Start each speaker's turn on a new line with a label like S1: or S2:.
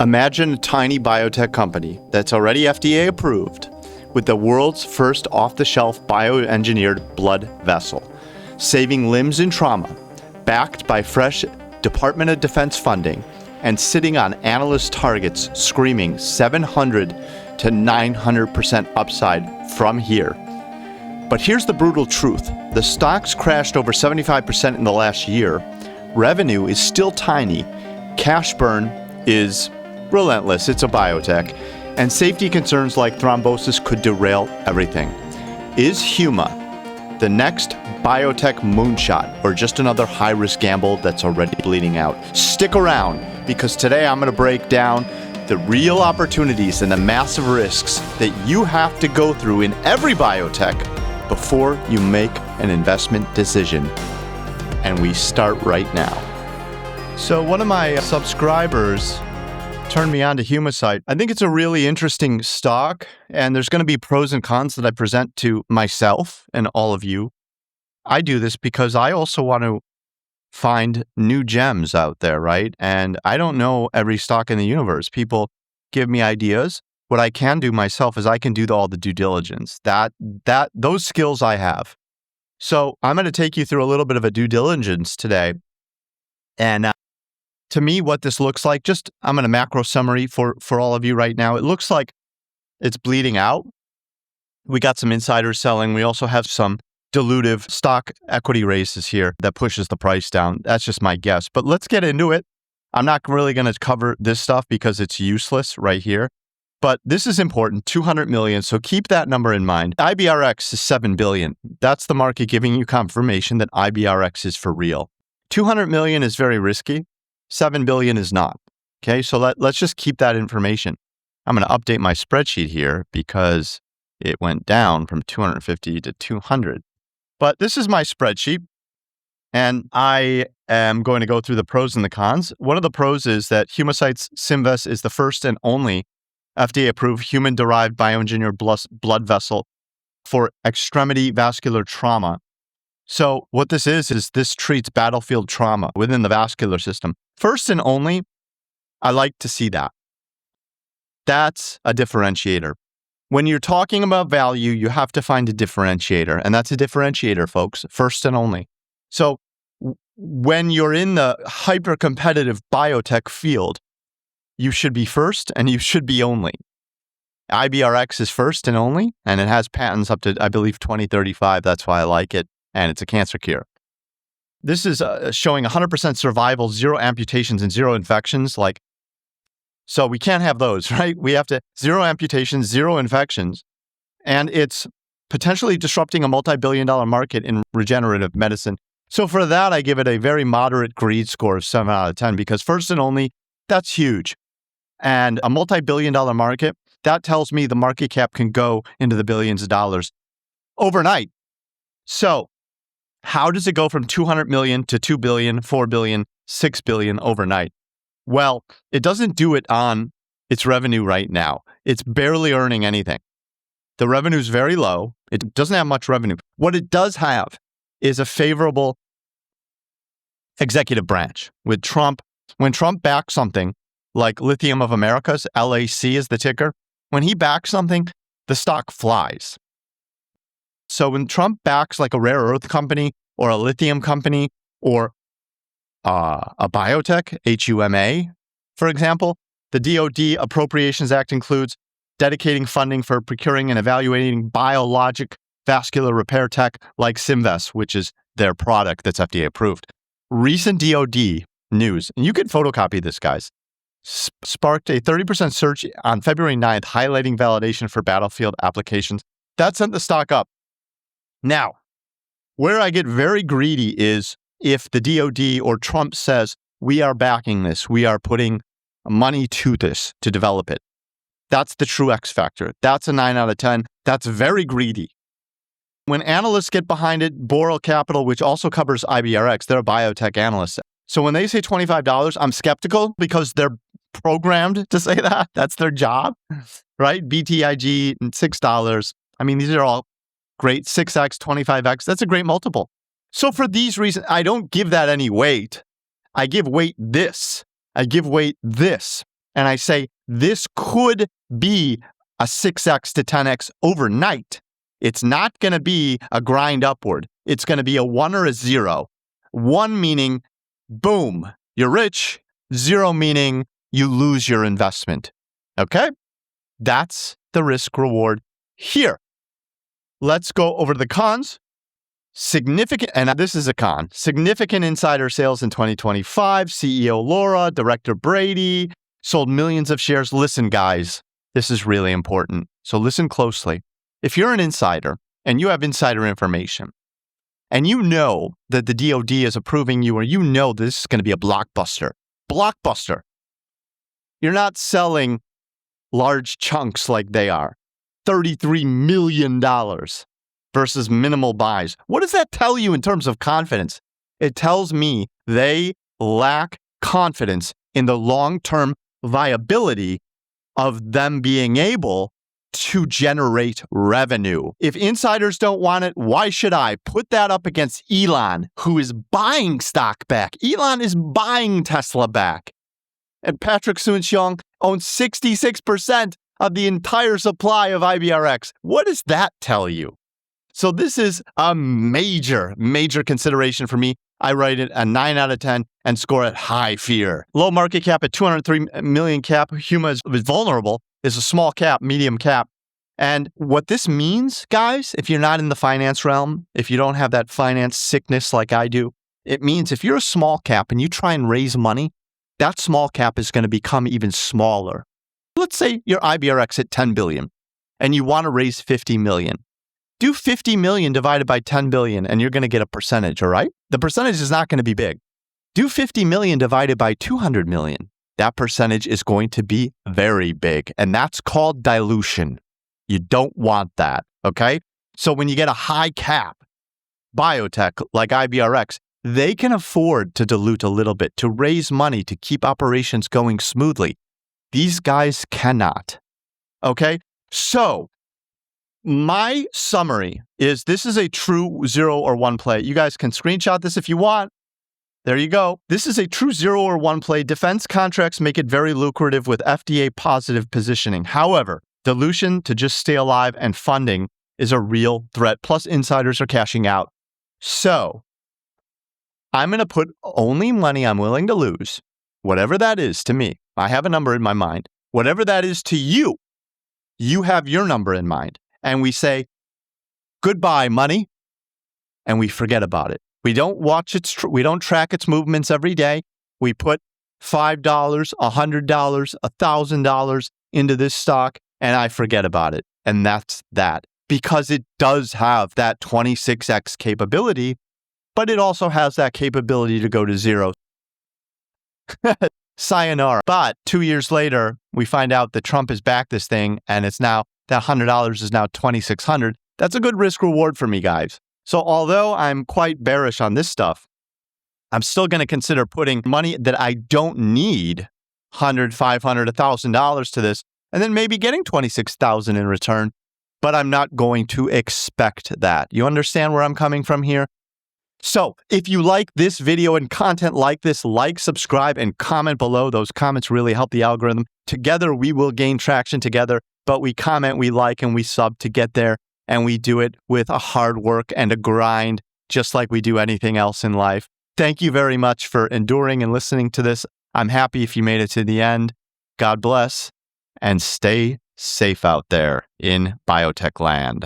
S1: Imagine a tiny biotech company that's already FDA approved with the world's first off-the-shelf bioengineered blood vessel, saving limbs in trauma, backed by fresh Department of Defense funding, and sitting on Analysts targets screaming 700 to 900% upside from here. But here's the brutal truth. The stocks crashed over 75% in the last year. Revenue is still tiny. Cash burn is relentless. It's a biotech. And safety concerns like thrombosis could derail everything. Is HUMA the next biotech moonshot, or just another high-risk gamble that's already bleeding out? Stick around, because today I'm going to break down the real opportunities and the massive risks that you have to go through in every biotech before you make an investment decision. And we start right now. So one of my subscribers turned me on to Humacyte. I think it's a really interesting stock, and there's going to be pros and cons that I present to myself and all of you. I do this because I also want to find new gems out there, right? And I don't know every stock in the universe. People give me ideas. What I can do myself is I can do all the due diligence. Those skills I have. So I'm going to take you through a little bit of a due diligence today. And to me, what this looks like, I'm going to macro summary for all of you right now. It looks like it's bleeding out. We got some insiders selling. We also have some dilutive stock equity raises here that pushes the price down. That's just my guess. But let's get into it. I'm not really going to cover this stuff because it's useless right here. But this is important, 200 million. So keep that number in mind. IBRX is 7 billion. That's the market giving you confirmation that IBRX is for real. 200 million is very risky. 7 billion is not. Okay, so let's just keep that information. I'm going to update my spreadsheet here because it went down from 250 to 200. But this is my spreadsheet, and I am going to go through the pros and the cons. One of the pros is that Humacyte's Symvess is the first and only FDA-approved human-derived bioengineered blood vessel for extremity vascular trauma. So what this is this treats battlefield trauma within the vascular system. First and only, I like to see that. That's a differentiator. When you're talking about value, you have to find a differentiator, and that's a differentiator, folks, first and only. So when you're in the hyper-competitive biotech field, you should be first and you should be only. IBRX is first and only, and it has patents up to, I believe, 2035. That's why I like it. And it's a cancer cure. This is showing 100% survival, 0 amputations, and 0 infections. So we can't have those, right? We have to 0 amputations, 0 infections, and it's potentially disrupting a multi-billion-dollar market in regenerative medicine. So for that, I give it a very moderate greed score of 7 out of 10 because first and only, that's huge. And a multi-billion-dollar market, that tells me the market cap can go into the billions of dollars overnight. So how does it go from 200 million to 2 billion, 4 billion, 6 billion overnight? Well, it doesn't do it on its revenue right now. It's barely earning anything. The revenue is very low. It doesn't have much revenue. What it does have is a favorable executive branch. With Trump, when Trump backs something like Lithium of America's, LAC is the ticker, when he backs something, the stock flies. So when Trump backs like a rare earth company or a lithium company or a biotech, HUMA, for example, the DoD Appropriations Act includes dedicating funding for procuring and evaluating biologic vascular repair tech like Symvess, which is their product that's FDA approved. Recent DoD news, and you can photocopy this, guys, sparked a 30% surge on February 9th, highlighting validation for battlefield applications. That sent the stock up. Now, where I get very greedy is if the DoD or Trump says, we are backing this, we are putting money to this to develop it. That's the true X factor. That's a 9 out of 10. That's very greedy. When analysts get behind it, Boral Capital, which also covers IBRX, they're a biotech analyst. So when they say $25, I'm skeptical because they're programmed to say that. That's their job, right? BTIG, $6. I mean, these are all great. 6X, 25X. That's a great multiple. So for these reasons, I don't give that any weight. I give weight this. I give weight this. and I say this could be a 6x to 10x overnight, it's not going to be a grind upward. It's going to be a 1 or a 0. 1 meaning, boom, you're rich. 0 meaning you lose your investment. Okay? That's the risk reward here. Let's go over the cons. Significant, and this is a con, significant insider sales in 2025. CEO Laura, Director Brady sold millions of shares. Listen, guys, this is really important. So listen closely. If you're an insider and you have insider information and you know that the DoD is approving you, or you know this is going to be a blockbuster, you're not selling large chunks like they are. $33 million versus minimal buys. What does that tell you in terms of confidence? It tells me they lack confidence in the long-term viability of them being able to generate revenue. If insiders don't want it, why should I? Put that up against Elon, who is buying stock back. Elon is buying Tesla back. And Patrick Soon-Shiong owns 66% of the entire supply of IBRX. What does that tell you? So this is a major consideration for me. I rate it a 9 out of 10 and score it high fear. Low market cap at 203 million cap. HUMA is vulnerable. Is a small cap, medium cap. And what this means, guys, if you're not in the finance realm, if you don't have that finance sickness like I do, it means if you're a small cap and you try and raise money, that small cap is going to become even smaller. Let's say your IBRX at 10 billion and you want to raise 50 million. Do 50 million divided by 10 billion and you're going to get a percentage, all right? The percentage is not going to be big. Do 50 million divided by 200 million. That percentage is going to be very big, and that's called dilution. You don't want that, okay? So when you get a high cap, biotech like IBRX, they can afford to dilute a little bit, to raise money, to keep operations going smoothly. These guys cannot, okay? So my summary is this is a true 0 or 1 play. You guys can screenshot this if you want. There you go. This is a true 0 or 1 play. Defense contracts make it very lucrative with FDA positive positioning. However, dilution to just stay alive and funding is a real threat. Plus, insiders are cashing out. So, I'm going to put only money I'm willing to lose, whatever that is to me. I have a number in my mind. Whatever that is to you, you have your number in mind. And we say, goodbye, money, and we forget about it. We don't we don't track its movements every day. We put $5, $100, $1,000 into this stock, and I forget about it. And that's that. Because it does have that 26x capability, but it also has that capability to go to 0. Sayonara. But 2 years later, we find out that Trump has backed this thing, and it's now, that $100 is now $2,600. That's a good risk reward for me, guys. So although I'm quite bearish on this stuff, I'm still going to consider putting money that I don't need, $100, $500, $1,000 to this, and then maybe getting $26,000 in return. But I'm not going to expect that. You understand where I'm coming from here? So if you like this video and content like this, like, subscribe, and comment below. Those comments really help the algorithm. Together, we will gain traction together, but we comment, we like, and we sub to get there. And we do it with a hard work and a grind, just like we do anything else in life. Thank you very much for enduring and listening to this. I'm happy if you made it to the end. God bless, and stay safe out there in biotech land.